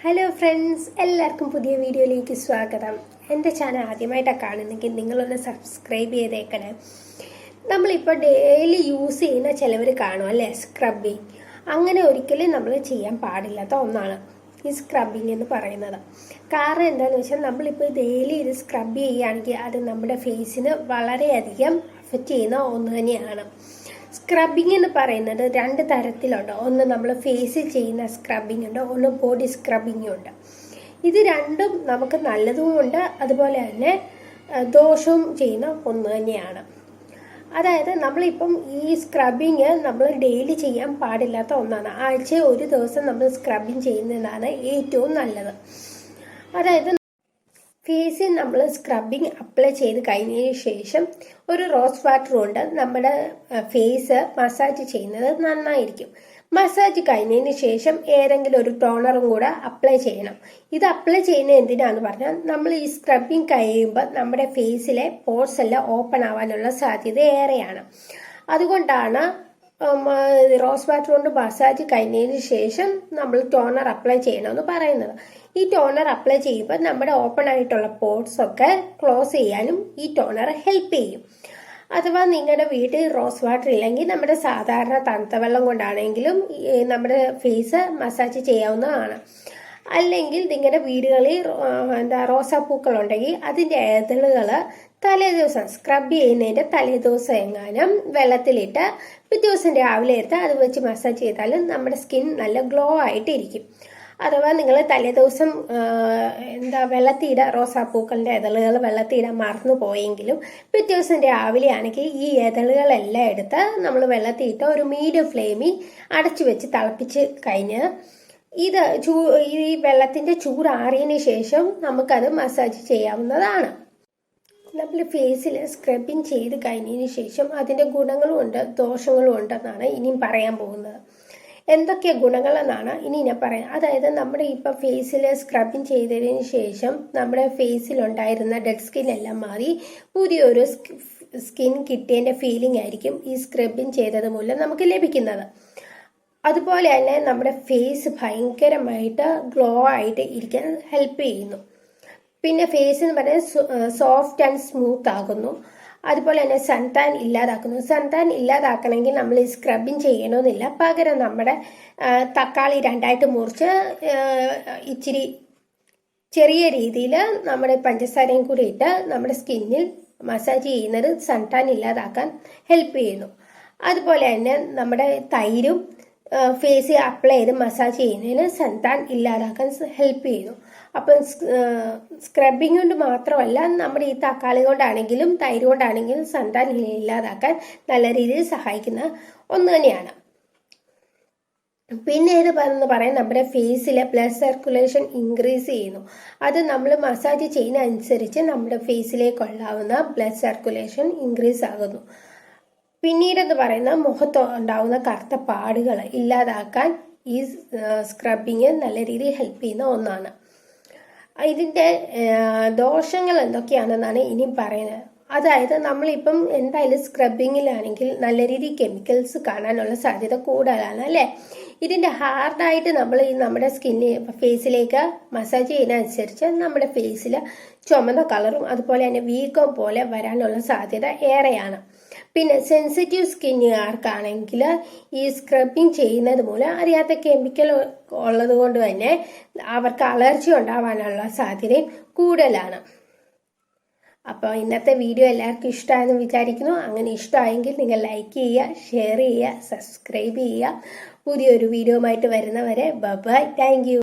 Hello friends, എല്ലാവർക്കും പുതിയ വീഡിയോയിലേക്ക് സ്വാഗതം. എൻ്റെ ചാനൽ ആദ്യമായിട്ടാണ് കാണുന്നെങ്കിൽ നിങ്ങളൊന്ന് സബ്സ്ക്രൈബ് ചെയ്തേക്കണേ. നമ്മളിപ്പോൾ ഡെയിലി യൂസ് ചെയ്യുന്ന ചിലവർ കാണും അല്ലേ, സ്ക്രബിങ്. അങ്ങനെ ഒരിക്കലും നമ്മൾ ചെയ്യാൻ പാടില്ലാത്ത ഒന്നാണ് ഈ സ്ക്രബിങ് എന്ന് പറയുന്നത്. കാരണം എന്താണെന്ന് വെച്ചാൽ നമ്മളിപ്പോൾ ഡെയിലി ഇത് സ്ക്രബ് ചെയ്യുകയാണെങ്കിൽ അത് നമ്മുടെ ഫേസിന് വളരെയധികം അഫക്റ്റ് ചെയ്യുന്ന ഒന്ന് തന്നെയാണ്. സ്ക്രബിങ് എന്ന് പറയുന്നത് രണ്ട് തരത്തിലുണ്ട്. ഒന്ന് നമ്മൾ ഫേസിൽ ചെയ്യുന്ന സ്ക്രബിങ് ഉണ്ട്, ഒന്ന് ബോഡി സ്ക്രബിങ് ഉണ്ട്. ഇത് രണ്ടും നമുക്ക് നല്ലതുമുണ്ട്, അതുപോലെ തന്നെ ദോഷവും ചെയ്യുന്ന ഒന്ന് തന്നെയാണ്. അതായത് നമ്മളിപ്പം ഈ സ്ക്രബിങ് നമ്മൾ ഡെയിലി ചെയ്യാൻ പാടില്ലാത്ത ഒന്നാണ്. ആഴ്ച ഒരു ദിവസം നമ്മൾ സ്ക്രബിങ് ചെയ്യുന്നതാണ് ഏറ്റവും നല്ലത്. അതായത് ഫേസിൽ നമ്മൾ സ്ക്രബിങ് അപ്ലൈ ചെയ്ത് കഴിഞ്ഞതിന് ശേഷം ഒരു റോസ് വാട്ടർ കൊണ്ട് നമ്മുടെ ഫേസ് മസാജ് ചെയ്യുന്നത് നന്നായിരിക്കും. മസാജ് കഴിഞ്ഞതിന് ശേഷം ഏതെങ്കിലും ഒരു ടോണറും കൂടെ അപ്ലൈ ചെയ്യണം. ഇത് അപ്ലൈ ചെയ്യുന്നത് എന്തിനാന്ന് പറഞ്ഞാൽ നമ്മൾ ഈ സ്ക്രബിങ് കഴിയുമ്പോൾ നമ്മുടെ ഫേസിലെ പോർസ് എല്ലാം ഓപ്പൺ ആവാനുള്ള സാധ്യത ഏറെയാണ്. അതുകൊണ്ടാണ് റോസ് വാട്ടർ കൊണ്ട് മസാജ് കഴിഞ്ഞതിന് ശേഷം നമ്മൾ ടോണർ അപ്ലൈ ചെയ്യണമെന്ന് പറയുന്നത്. ഈ ടോണർ അപ്ലൈ ചെയ്യുമ്പോൾ നമ്മുടെ ഓപ്പൺ ആയിട്ടുള്ള പോർട്സ് ഒക്കെ ക്ലോസ് ചെയ്യാനും ഈ ടോണർ ഹെൽപ്പ് ചെയ്യും. അഥവാ നിങ്ങളുടെ വീട്ടിൽ റോസ് വാട്ടർ ഇല്ലെങ്കിൽ നമ്മുടെ സാധാരണ തണുത്ത വെള്ളം കൊണ്ടാണെങ്കിലും നമ്മുടെ ഫേസ് മസാജ് ചെയ്യാവുന്നതാണ്. അല്ലെങ്കിൽ നിങ്ങളുടെ വീടുകളിൽ റോസാപ്പൂക്കളുണ്ടെങ്കിൽ അതിൻ്റെ ഇതളുകൾ തലേദിവസം സ്ക്രബ് ചെയ്യുന്നതിൻ്റെ തലേദിവസം എങ്ങാനും വെള്ളത്തിലിട്ട് പിറ്റേ ദിവസം രാവിലെ എടുത്ത് അത് വെച്ച് മസാജ് ചെയ്താലും നമ്മുടെ സ്കിൻ നല്ല ഗ്ലോ ആയിട്ടിരിക്കും. അഥവാ നിങ്ങൾ തലേദിവസം വെള്ളത്തിയിടാൻ റോസാപ്പൂക്കളുടെ ഇതളുകൾ വെള്ളത്തിയിടാൻ മറന്നു പോയെങ്കിലും പിറ്റേ ദിവസം രാവിലെ ആണെങ്കിൽ ഈ ഇതളുകളെല്ലാം എടുത്ത് നമ്മൾ വെള്ളത്തിയിട്ട് ഒരു മീഡിയം ഫ്ലെയിമിൽ അടച്ചു വെച്ച് തിളപ്പിച്ച് കഴിഞ്ഞ് ഇത് ഈ വെള്ളത്തിന്റെ ചൂടാറിയതിന് ശേഷം നമുക്കത് മസാജ് ചെയ്യാവുന്നതാണ്. നമ്മൾ ഫേസിൽ സ്ക്രബിങ് ചെയ്ത് കഴിഞ്ഞതിന് ശേഷം അതിൻ്റെ ഗുണങ്ങളും ഉണ്ട് ദോഷങ്ങളും ഉണ്ടെന്നാണ് ഇനിയും പറയാൻ പോകുന്നത്. എന്തൊക്കെ ഗുണങ്ങളെന്നാണ് ഇനി ഞാൻ പറയാം. അതായത് നമ്മുടെ ഇപ്പം ഫേസിൽ സ്ക്രബിങ് ചെയ്തതിന് ശേഷം നമ്മുടെ ഫേസിലുണ്ടായിരുന്ന ഡെഡ് സ്കിൻ എല്ലാം മാറി പുതിയൊരു സ്കിൻ കിട്ടിയതിൻ്റെ ഫീലിംഗ് ആയിരിക്കും ഈ സ്ക്രബിങ് ചെയ്തത് മൂലം നമുക്ക് ലഭിക്കുന്നത്. അതുപോലെ തന്നെ നമ്മുടെ ഫേസ് ഭയങ്കരമായിട്ട് ഗ്ലോ ആയിട്ട് ഇരിക്കാൻ ഹെൽപ്പ് ചെയ്യുന്നു. പിന്നെ ഫേസ് എന്ന് പറയുന്നത് സോഫ്റ്റ് ആൻഡ് സ്മൂത്ത് ആകുന്നു. അതുപോലെ തന്നെ സൺ ടാൻ ഇല്ലാതാക്കുന്നു. സൺ ടാൻ ഇല്ലാതാക്കണമെങ്കിൽ നമ്മൾ ഈ സ്ക്രബിങ് ചെയ്യണമെന്നില്ല. പകരം നമ്മുടെ തക്കാളി രണ്ടായിട്ട് മുറിച്ച് ഇച്ചിരി ചെറിയ രീതിയിൽ നമ്മുടെ പഞ്ചസാരയും കൂടി ഇട്ട് നമ്മുടെ സ്കിന്നിൽ മസാജ് ചെയ്യുന്നത് സൺ ടാൻ ഇല്ലാതാക്കാൻ ഹെൽപ്പ് ചെയ്യുന്നു. അതുപോലെ തന്നെ നമ്മുടെ തൈരും ഫേസിൽ അപ്ലൈ ചെയ്ത് മസാജ് ചെയ്യുന്നതിന് സൺ ടാൻ ഇല്ലാതാക്കാൻ ഹെൽപ്പ് ചെയ്യുന്നു. അപ്പം സ്ക്രബിങ് കൊണ്ട് മാത്രമല്ല നമ്മുടെ ഈ തക്കാളി കൊണ്ടാണെങ്കിലും തൈര് കൊണ്ടാണെങ്കിലും സൺ ടാൻ ഇല്ലാതാക്കാൻ നല്ല രീതിയിൽ സഹായിക്കുന്ന ഒന്ന് തന്നെയാണ്. പിന്നെ ഇത് പറയാൻ നമ്മുടെ ഫേസിലെ ബ്ലഡ് സർക്കുലേഷൻ ഇൻക്രീസ് ചെയ്യുന്നു. അത് നമ്മൾ മസാജ് ചെയ്യുന്ന അനുസരിച്ച് നമ്മുടെ ഫേസിലേക്കുള്ളാവുന്ന ബ്ലഡ് സർക്കുലേഷൻ ഇൻക്രീസ് ആകുന്നു. പിന്നീടെന്ന് പറയുന്ന മുഖത്ത് ഉണ്ടാവുന്ന കറുത്ത പാടുകൾ ഇല്ലാതാക്കാൻ ഈ സ്ക്രബിങ് നല്ല രീതിയിൽ ഹെൽപ്പ് ചെയ്യുന്ന ഒന്നാണ്. ഇതിൻ്റെ ദോഷങ്ങൾ എന്തൊക്കെയാണെന്നാണ് ഇനി പറയുന്നത്. അതായത് നമ്മളിപ്പം എന്തായാലും സ്ക്രബിങ്ങിലാണെങ്കിൽ നല്ല രീതിയിൽ കെമിക്കൽസ് കാണാനുള്ള സാധ്യത കൂടുതലാണ് അല്ലേ. ഇതിൻ്റെ ഹാർഡായിട്ട് നമ്മൾ ഈ നമ്മുടെ ഫേസിലേക്ക് മസാജ് ചെയ്യുന്നതനുസരിച്ച് നമ്മുടെ ഫേസിൽ ചുമന്ന കളറും അതുപോലെ തന്നെ വീക്കം പോലെ വരാനുള്ള സാധ്യത ഏറെയാണ്. പിന്നെ സെൻസിറ്റീവ് സ്കിന്നുകാർക്കാണെങ്കിൽ ഈ സ്ക്രബിങ് ചെയ്യുന്നത് മൂലം അറിയാത്ത കെമിക്കൽ ഉള്ളത് കൊണ്ട് തന്നെ അവർക്ക് അലർജി ഉണ്ടാവാനുള്ള സാധ്യതയും കൂടുതലാണ്. അപ്പോൾ ഇന്നത്തെ വീഡിയോ എല്ലാവർക്കും ഇഷ്ടമായെന്ന് വിചാരിക്കുന്നു. അങ്ങനെ ഇഷ്ടമായെങ്കിൽ നിങ്ങൾ ലൈക്ക് ചെയ്യുക, ഷെയർ ചെയ്യുക, സബ്സ്ക്രൈബ് ചെയ്യുക. പുതിയൊരു വീഡിയോയുമായിട്ട് വരുന്നവരെ ബൈ. Thank you.